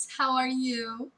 guys, how are you?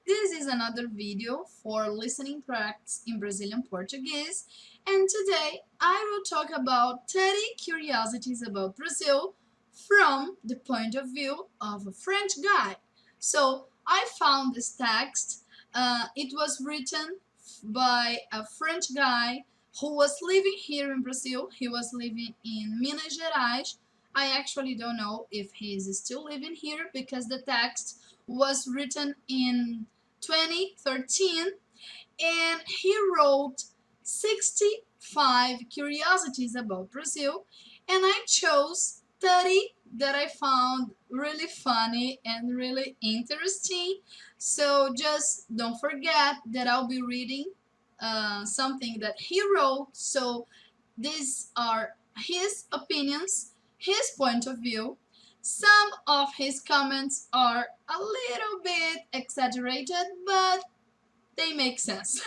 This is another video for listening practice in Brazilian Portuguese, and today I will talk about 30 curiosities about Brazil from the point of view of a French guy. So I found this text. It was written by a French guy who was living here in Brazil. He was living in Minas Gerais. I actually don't know if he is still living here because the text was written in 2013 and he wrote 65 curiosities about Brazil, and I chose 30 that I found really funny and really interesting. So just don't forget that I'll be reading something that he wrote. So these are his opinions, his point of view. Some of his comments are a little bit exaggerated, but they make sense.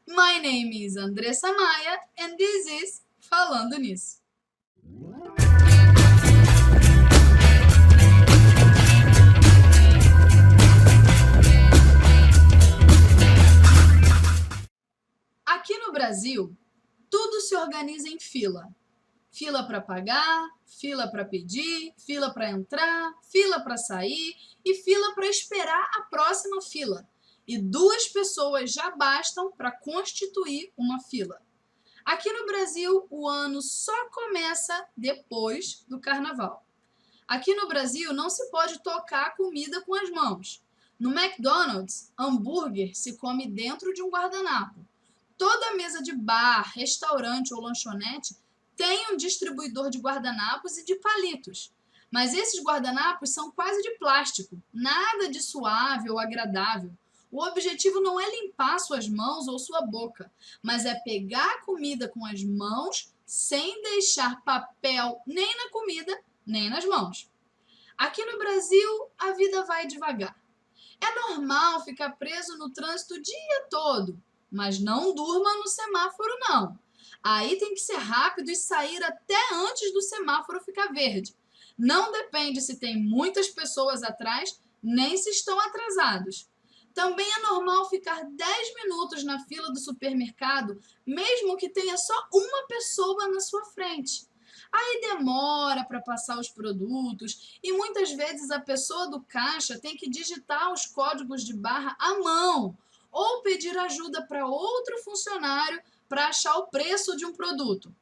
My name is Andressa Maia, and this is Falando Nisso. Aqui no Brasil, tudo se organiza em fila. Fila para pagar, fila para pedir, fila para entrar, fila para sair e fila para esperar a próxima fila. E 2 pessoas já bastam para constituir uma fila. Aqui no Brasil, o ano só começa depois do carnaval. Aqui no Brasil, não se pode tocar comida com as mãos. No McDonald's, hambúrguer se come dentro de um guardanapo. Toda mesa de bar, restaurante ou lanchonete tem um distribuidor de guardanapos e de palitos. Mas esses guardanapos são quase de plástico, nada de suave ou agradável. O objetivo não é limpar suas mãos ou sua boca, mas é pegar a comida com as mãos sem deixar papel nem na comida, nem nas mãos. Aqui no Brasil, a vida vai devagar. É normal ficar preso no trânsito o dia todo, mas não durma no semáforo, não. Aí tem que ser rápido e sair até antes do semáforo ficar verde. Não depende se tem muitas pessoas atrás, nem se estão atrasados. Também é normal ficar 10 minutos na fila do supermercado, mesmo que tenha só uma pessoa na sua frente. Aí demora para passar os produtos e muitas vezes a pessoa do caixa tem que digitar os códigos de barra à mão ou pedir ajuda para outro funcionário para achar o preço de um produto.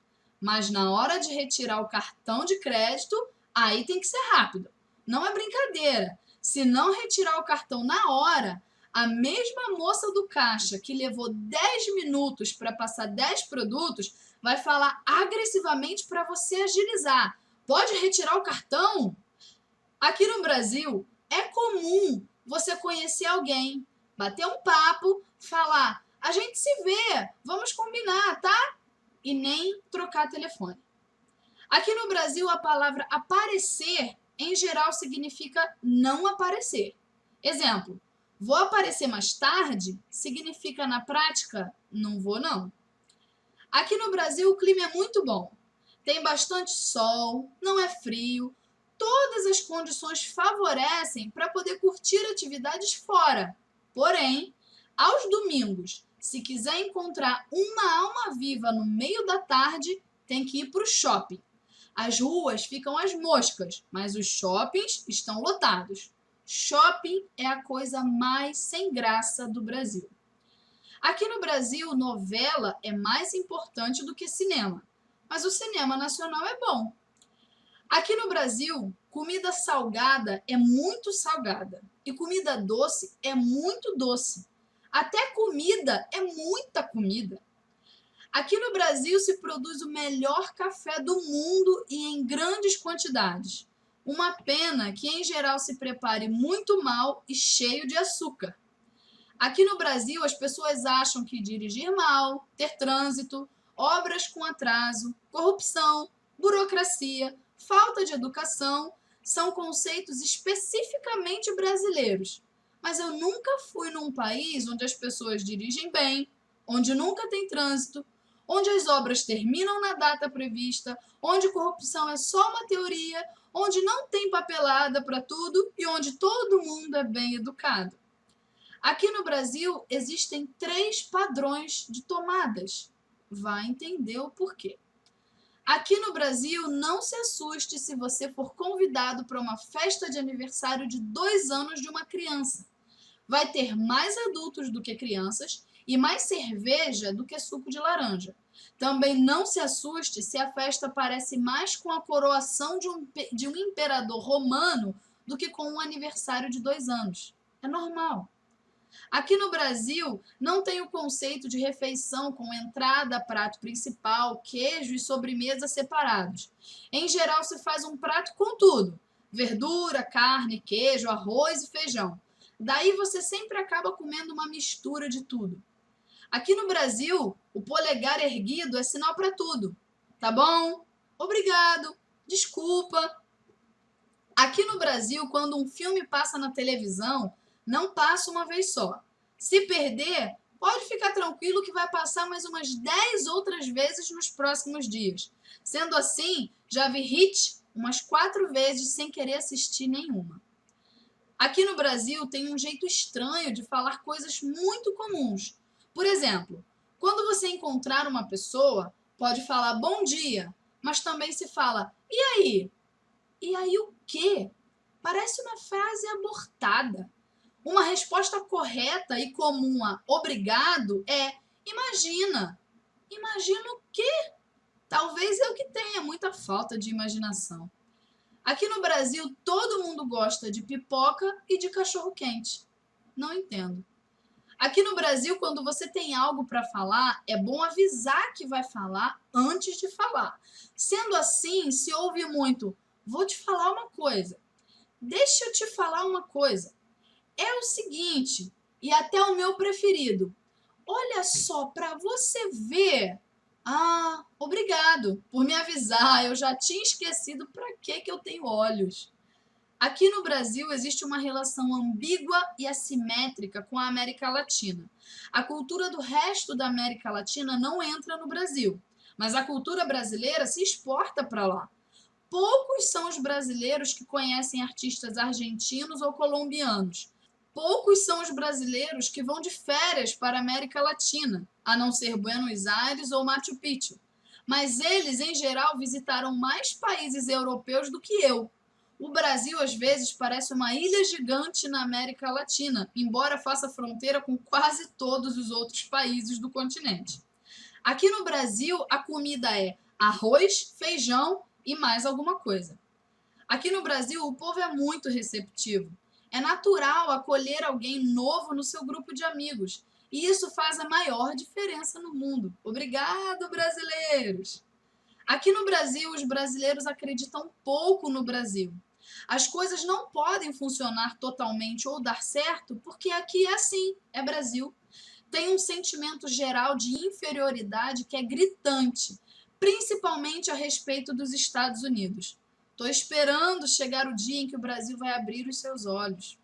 Mas na hora de retirar o cartão de crédito, aí tem que ser rápido. Não é brincadeira. Se não retirar o cartão na hora, a mesma moça do caixa que levou 10 minutos para passar 10 produtos vai falar agressivamente para você agilizar. Pode retirar o cartão? Aqui no Brasil, é comum você conhecer alguém, bater um papo, falar: a gente se vê, vamos combinar, tá? E nem trocar telefone. Aqui no Brasil, a palavra aparecer, em geral, significa não aparecer. Exemplo, vou aparecer mais tarde, significa na prática, não vou não. Aqui no Brasil, o clima é muito bom. Tem bastante sol, não é frio, todas as condições favorecem para poder curtir atividades fora. Porém, aos domingos, se quiser encontrar uma alma viva no meio da tarde, tem que ir para o shopping. As ruas ficam às moscas, mas os shoppings estão lotados. Shopping é a coisa mais sem graça do Brasil. Aqui no Brasil, novela é mais importante do que cinema, mas o cinema nacional é bom. Aqui no Brasil, comida salgada é muito salgada e comida doce é muito doce. Até comida é muita comida. Aqui no Brasil se produz o melhor café do mundo e em grandes quantidades. Uma pena que, em geral, se prepare muito mal e cheio de açúcar. Aqui no Brasil, as pessoas acham que dirigir mal, ter trânsito, obras com atraso, corrupção, burocracia, falta de educação são conceitos especificamente brasileiros. Mas eu nunca fui num país onde as pessoas dirigem bem, onde nunca tem trânsito, onde as obras terminam na data prevista, onde corrupção é só uma teoria, onde não tem papelada para tudo e onde todo mundo é bem educado. Aqui no Brasil existem 3 padrões de tomadas. Vai entender o porquê. Aqui no Brasil, não se assuste se você for convidado para uma festa de aniversário de 2 anos de uma criança. Vai ter mais adultos do que crianças e mais cerveja do que suco de laranja. Também não se assuste se a festa parece mais com a coroação de um imperador romano do que com um aniversário de 2 anos. É normal. Aqui no Brasil, não tem o conceito de refeição com entrada, prato principal, queijo e sobremesa separados. Em geral, se faz um prato com tudo: verdura, carne, queijo, arroz e feijão. Daí você sempre acaba comendo uma mistura de tudo. Aqui no Brasil, o polegar erguido é sinal para tudo. Tá bom? Obrigado. Desculpa. Aqui no Brasil, quando um filme passa na televisão, não passa uma vez só. Se perder, pode ficar tranquilo que vai passar mais umas 10 outras vezes nos próximos dias. Sendo assim, já vi Hit umas 4 vezes sem querer assistir nenhuma. Aqui no Brasil tem um jeito estranho de falar coisas muito comuns. Por exemplo, quando você encontrar uma pessoa, pode falar bom dia, mas também se fala e aí? E aí o quê? Parece uma frase abortada. Uma resposta correta e comum a obrigado é imagina. Imagina o quê? Talvez eu que tenha muita falta de imaginação. Aqui no Brasil, todo mundo gosta de pipoca e de cachorro-quente. Não entendo. Aqui no Brasil, quando você tem algo para falar, é bom avisar que vai falar antes de falar. Sendo assim, se ouve muito, vou te falar uma coisa. Deixa eu te falar uma coisa. É o seguinte, e até o meu preferido. Olha só, para você ver. Ah, obrigado por me avisar. Eu já tinha esquecido para que eu tenho olhos. Aqui no Brasil existe uma relação ambígua e assimétrica com a América Latina. A cultura do resto da América Latina não entra no Brasil, mas a cultura brasileira se exporta para lá. Poucos são os brasileiros que conhecem artistas argentinos ou colombianos. Poucos são os brasileiros que vão de férias para a América Latina, a não ser Buenos Aires ou Machu Picchu. Mas eles, em geral, visitaram mais países europeus do que eu. O Brasil, às vezes, parece uma ilha gigante na América Latina, embora faça fronteira com quase todos os outros países do continente. Aqui no Brasil, a comida é arroz, feijão e mais alguma coisa. Aqui no Brasil, o povo é muito receptivo. É natural acolher alguém novo no seu grupo de amigos. E isso faz a maior diferença no mundo. Obrigado, brasileiros! Aqui no Brasil, os brasileiros acreditam pouco no Brasil. As coisas não podem funcionar totalmente ou dar certo porque aqui é assim, é Brasil. Tem um sentimento geral de inferioridade que é gritante, principalmente a respeito dos Estados Unidos. Estou esperando chegar o dia em que o Brasil vai abrir os seus olhos.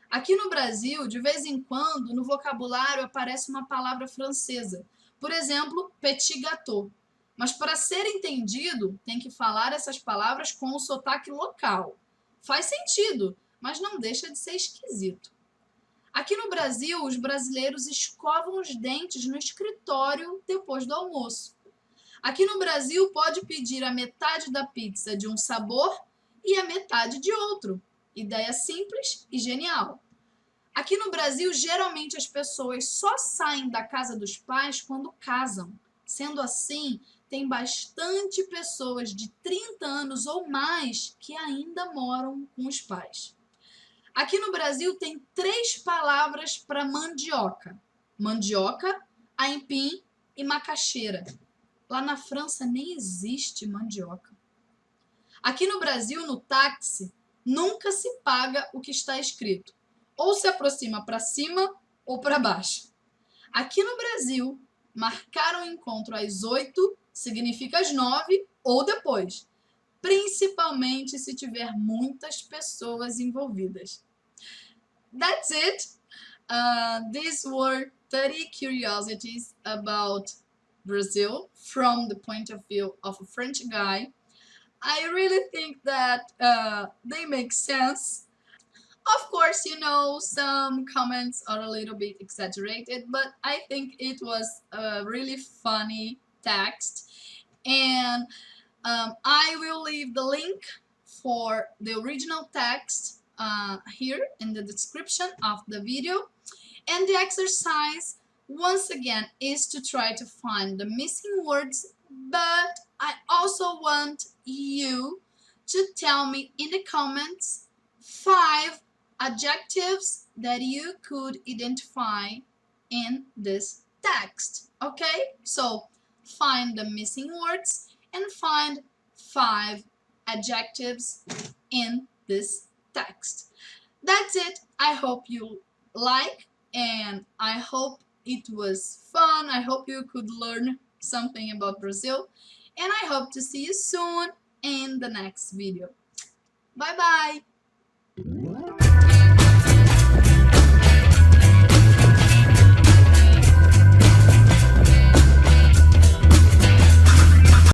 Aqui no Brasil, de vez em quando, no vocabulário aparece uma palavra francesa. Por exemplo, petit gâteau. Mas para ser entendido, tem que falar essas palavras com o sotaque local. Faz sentido, mas não deixa de ser esquisito. Aqui no Brasil, os brasileiros escovam os dentes no escritório depois do almoço. Aqui no Brasil, pode pedir a metade da pizza de um sabor e a metade de outro. Ideia simples e genial. Aqui no Brasil, geralmente as pessoas só saem da casa dos pais quando casam. Sendo assim, tem bastante pessoas de 30 anos ou mais que ainda moram com os pais. Aqui no Brasil tem 3 palavras para mandioca: mandioca, aipim e macaxeira. Lá na França nem existe mandioca. Aqui no Brasil, no táxi, nunca se paga o que está escrito. Ou se aproxima para cima ou para baixo. Aqui no Brasil, marcar um encontro às 8 significa às 9 ou depois, principalmente se tiver muitas pessoas envolvidas. That's it. These were 30 curiosities about Brazil from the point of view of a French guy. I really think that they make sense. Of course, you know, some comments are a little bit exaggerated, but I think it was a really funny text. And I will leave the link for the original text here in the description of the video. And the exercise, once again, is to try to find the missing words, but I also want you to tell me in the comments 5 adjectives that you could identify in this text. Okay? So find the missing words and find 5 adjectives in this text. That's it. I hope you like, and I hope it was fun. I hope you could learn something about Brazil, and I hope to see you soon in the next video. Bye bye.